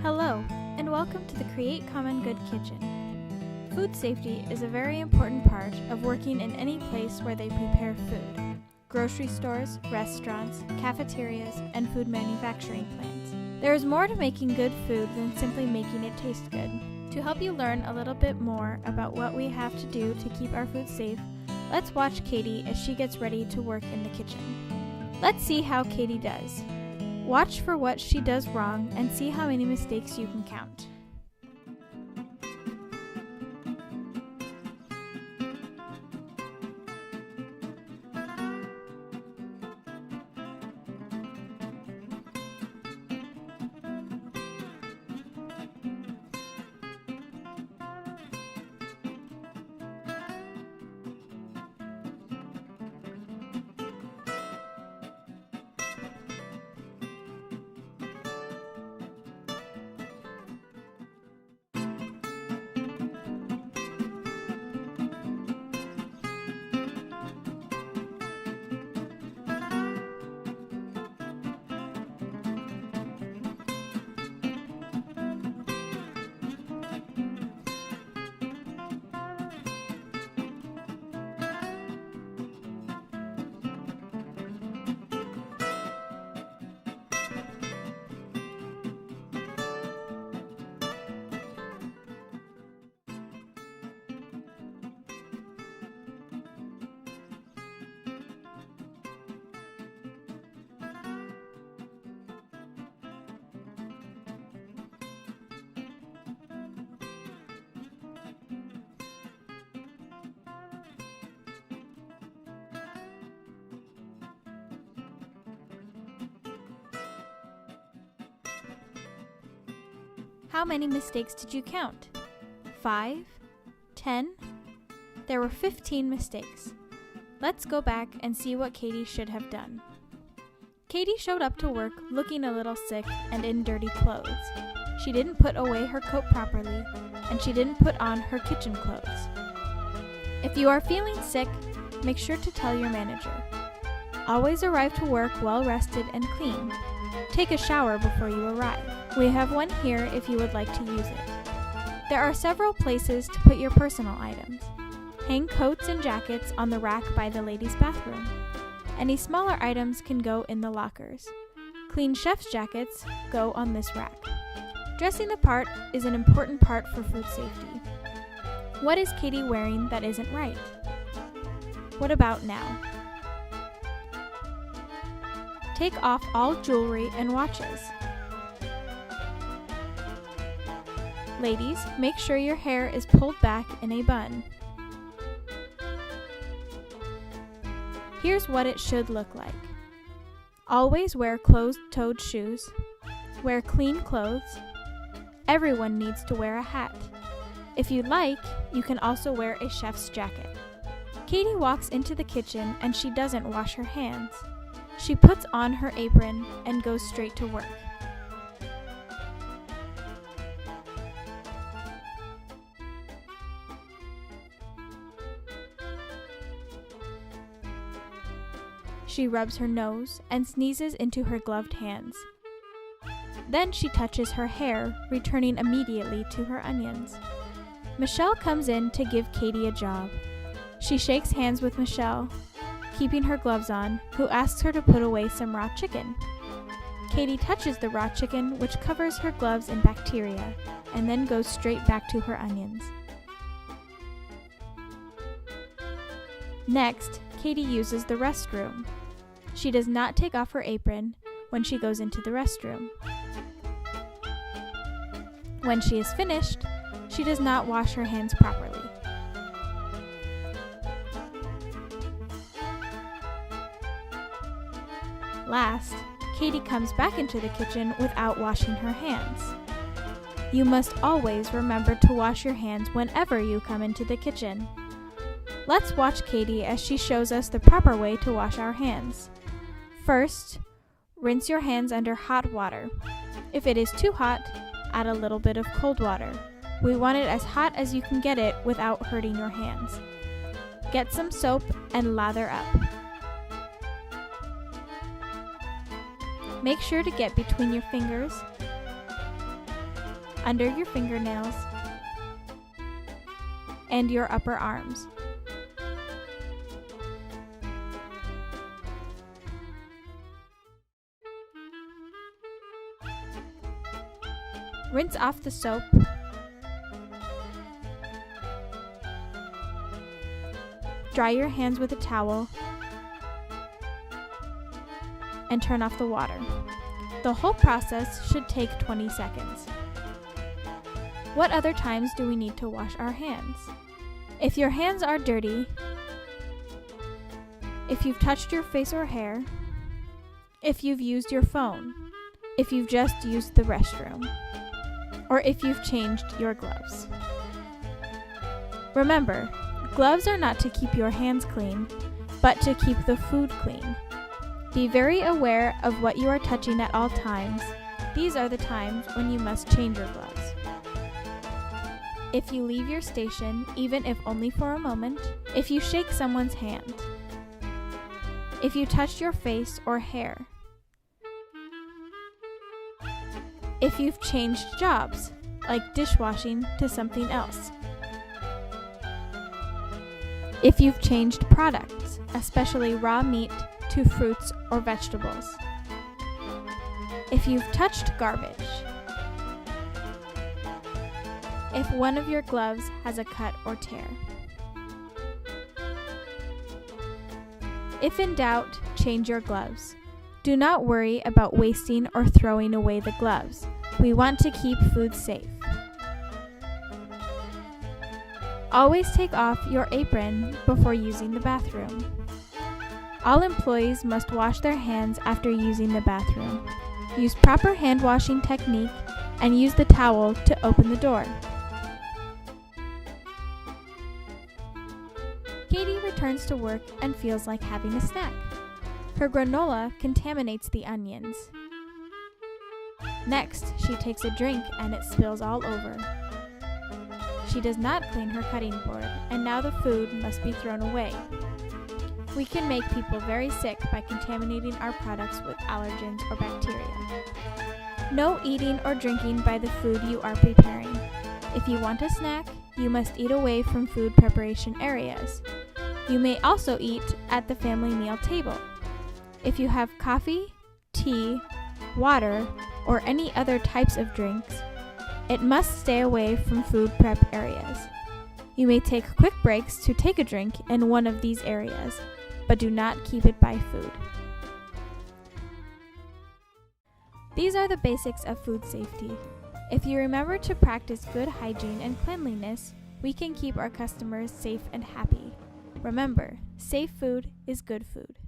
Hello, and welcome to the Create Common Good Kitchen. Food safety is a very important part of working in any place where they prepare food. Grocery stores, restaurants, cafeterias, and food manufacturing plants. There is more to making good food than simply making it taste good. To help you learn a little bit more about what we have to do to keep our food safe, let's watch Katie as she gets ready to work in the kitchen. Let's see how Katie does. Watch for what she does wrong and see how many mistakes you can count. How many mistakes did you count? 5? 10? There were 15 mistakes. Let's go back and see what Katie should have done. Katie showed up to work looking a little sick and in dirty clothes. She didn't put away her coat properly, and she didn't put on her kitchen clothes. If you are feeling sick, make sure to tell your manager. Always arrive to work well rested and clean. Take a shower before you arrive. We have one here if you would like to use it. There are several places to put your personal items. Hang coats and jackets on the rack by the ladies' bathroom. Any smaller items can go in the lockers. Clean chef's jackets go on this rack. Dressing the part is an important part for food safety. What is Katie wearing that isn't right? What about now? Take off all jewelry and watches. Ladies, make sure your hair is pulled back in a bun. Here's what it should look like. Always wear closed-toed shoes. Wear clean clothes. Everyone needs to wear a hat. If you like, you can also wear a chef's jacket. Katie walks into the kitchen and she doesn't wash her hands. She puts on her apron and goes straight to work. She rubs her nose and sneezes into her gloved hands. Then she touches her hair, returning immediately to her onions. Michelle comes in to give Katie a job. She shakes hands with Michelle, keeping her gloves on, who asks her to put away some raw chicken. Katie touches the raw chicken, which covers her gloves in bacteria, and then goes straight back to her onions. Next, Katie uses the restroom. She does not take off her apron when she goes into the restroom. When she is finished, she does not wash her hands properly. Last, Katie comes back into the kitchen without washing her hands. You must always remember to wash your hands whenever you come into the kitchen. Let's watch Katie as she shows us the proper way to wash our hands. First, rinse your hands under hot water. If it is too hot, add a little bit of cold water. We want it as hot as you can get it without hurting your hands. Get some soap and lather up. Make sure to get between your fingers. under your fingernails, and your upper arms. Rinse off the soap. Dry your hands with a towel and turn off the water. The whole process should take 20 seconds. What other times do we need to wash our hands? If your hands are dirty, if you've touched your face or hair, if you've used your phone, if you've just used the restroom, or if you've changed your gloves. Remember, gloves are not to keep your hands clean, but to keep the food clean. Be very aware of what you are touching at all times. These are the times when you must change your gloves. If you leave your station, even if only for a moment, if you shake someone's hand, if you touch your face or hair, if you've changed jobs, like dishwashing to something else, if you've changed products, especially raw meat, to fruits or vegetables, if you've touched garbage, if one of your gloves has a cut or tear. If in doubt, change your gloves. Do not worry about wasting or throwing away the gloves. We want to keep food safe. Always take off your apron before using the bathroom. All employees must wash their hands after using the bathroom. Use proper hand washing technique and use the towel to open the door. Katie returns to work and feels like having a snack. Her granola contaminates the onions. Next, she takes a drink and it spills all over. She does not clean her cutting board, and now the food must be thrown away. We can make people very sick by contaminating our products with allergens or bacteria. No eating or drinking by the food you are preparing. If you want a snack, you must eat away from food preparation areas. You may also eat at the family meal table. If you have coffee, tea, water, or any other types of drinks, it must stay away from food prep areas. You may take quick breaks to take a drink in one of these areas, but do not keep it by food. These are the basics of food safety. If you remember to practice good hygiene and cleanliness, we can keep our customers safe and happy. Remember, safe food is good food.